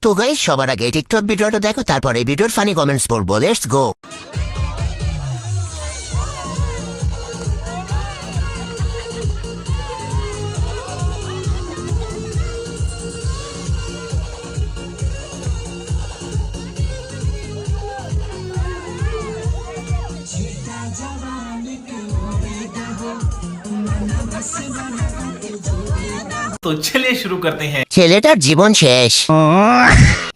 তো গাইস সবার আগে টিকটক ভিডিওটা দেখো, তারপরে ভিডিওর ফানি কমেন্টস পড়বো। Let's go. तो चलिए शुरू करते हैं। ছেলেটার জীবন শেষ।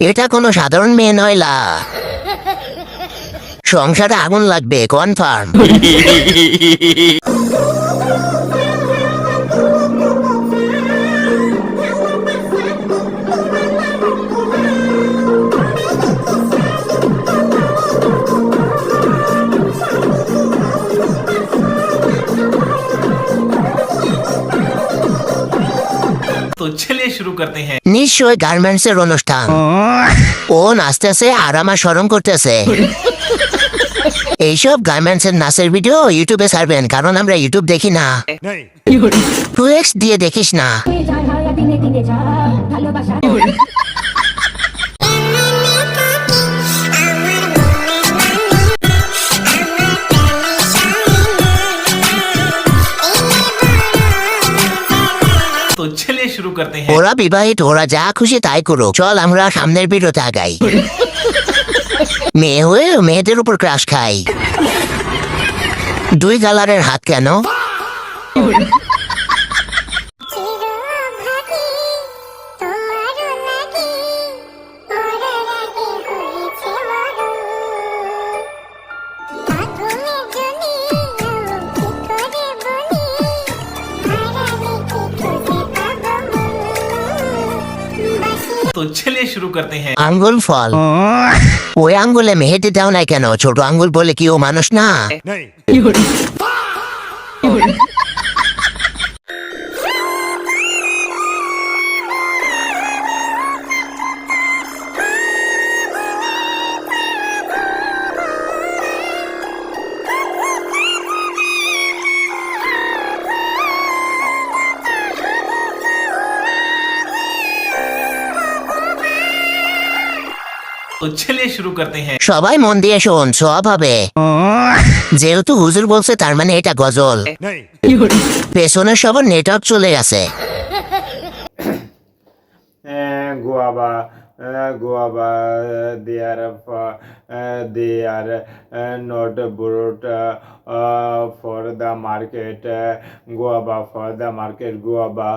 এটা কোনো সাধারণ মেয়ে নয়লা, সংসারে আগুন লাগবে কনফার্ম। तो चलिए शुरू करते हैं। নিশ্চয় গার্মেন্টস এর অনুষ্ঠান। ও নাচতেছে আর আমার শরম করতেছে। এইসব গার্মেন্টস এর নাচের ভিডিও ইউটিউবে ছাড়বেন, কারণ আমরা ইউটিউব দেখি না। টুএক্স দিয়ে দেখিস না। तो चलिए शुरू करते हैं। ওরা বিবাহিত, ওরা যা খুশি তাই করুক। চল আমরা সামনের ভিডিওতে আগাই। মেয়ে হয়ে মেয়েদের উপর ক্রাশ খাই। দুই গালারের হাত কেন? तो चलिए शुरू करते हैं। আঙ্গুল ফল। ওই আঙ্গুলে মেহেদি দাও নাই কেন? ছোট আঙ্গুল বলে কি ও মানুষ না? तो चलिए शुरू करते हैं। সবাই মন দিয়ে শোন, সব হবে। যেহেতু হুজুর বলছে তার মানে এটা গজল। পেছনে সবার নেটওয়ার্ক চলে গেছে। guava guava they are not brought for the market. Guava for the market. Guava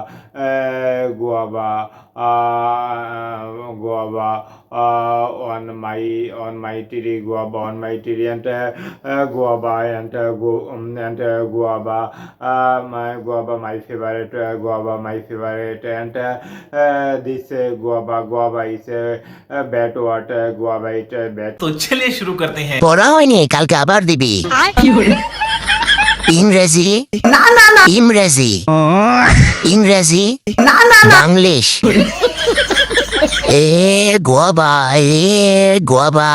on my tree. Guava on my tree. And guava and guava my favorite. Guava my favorite. And this guava is bad word. Guava is bad. तो चलिए शुरू करते हैं। পড়া হয়নি, কালকে আবার দিবি। ইংরেজি ইংরেজি ইংরেজি বাংলিশ। Guava guava.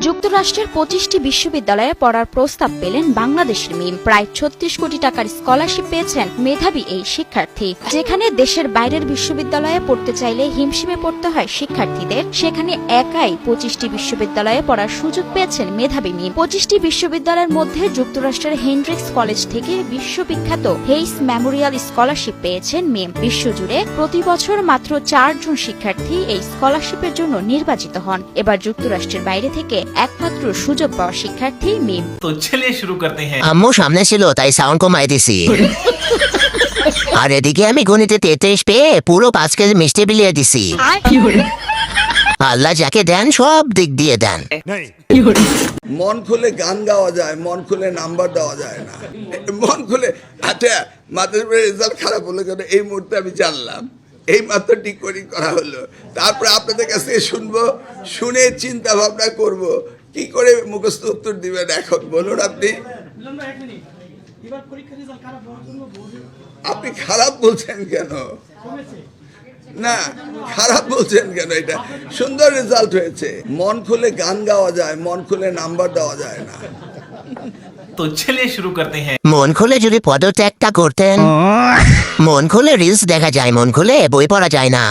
যুক্তরাষ্ট্রের 25টি বিশ্ববিদ্যালয়ে পড়ার প্রস্তাব পেলেন বাংলাদেশের মিম। প্রায় 36 কোটি টাকার স্কলারশিপ পেয়েছেন মেধাবী এই শিক্ষার্থী। যেখানে দেশের বাইরের বিশ্ববিদ্যালয়ে পড়তে চাইলে হিমশিমে পড়তে হয় শিক্ষার্থীদের, সেখানে একাই 25টি বিশ্ববিদ্যালয়ে পড়ার সুযোগ পেয়েছেন মেধাবী মিম। 25টি বিশ্ববিদ্যালয়ের মধ্যে যুক্তরাষ্ট্রের হেনড্রিক্স কলেজ থেকে বিশ্ববিখ্যাত হেইস মেমোরিয়াল স্কলারশিপ পেয়েছেন মিম। বিশ্বজুড়ে প্রতি বছর মাত্র 4 জন শিক্ষার্থী এই স্কলারশিপের জন্য নির্বাচিত হন। এবার যুক্তরাষ্ট্রের বাইরে থেকে একমাত্র সুযোগ পাওয়া শিক্ষার্থী মিম। तो चलिए शुरू करते हैं। আম্মু সামনে ছিল তাই সাউন্ড কমাই দিছি। আর এদিকে আমি গণিতে 33 পেয়ে পুরো 5 কেজি মিষ্টি বিলিয়ে দিছি। আল্লাহ যাকে দেন সব দিক দিয়ে দেন। মন খুলে গান গাওয়া যায়, মন খুলে নাম্বার দেওয়া যায় না। মন খুলে আচ্ছা মাধ্যমিকের রেজাল্ট খারাপ হলো কেন এই মুহূর্তে আমি জানলাম, এই মাত্র ডিকোডিং করা হলো। তারপরে আপনাদের কাছ থেকে শুনবো, শুনে চিন্তা ভাবনা করব কি করে মুখস্থ উত্তর দিবেন। এখন বলুন আপনি খারাপ বলছেন কেন? না খারাপ বলছেন কেন? এটা সুন্দর রেজাল্ট হয়েছে। মন খুলে গান গাওয়া যায়, মন খুলে নাম্বার দেওয়া যায় না। तो चलिए शुरू करते हैं। মন খুলে যদি পদত্যাগটা করতেন। মন খুলে রিলস দেখা যায়, মন খুলে বই পড়া যায় না।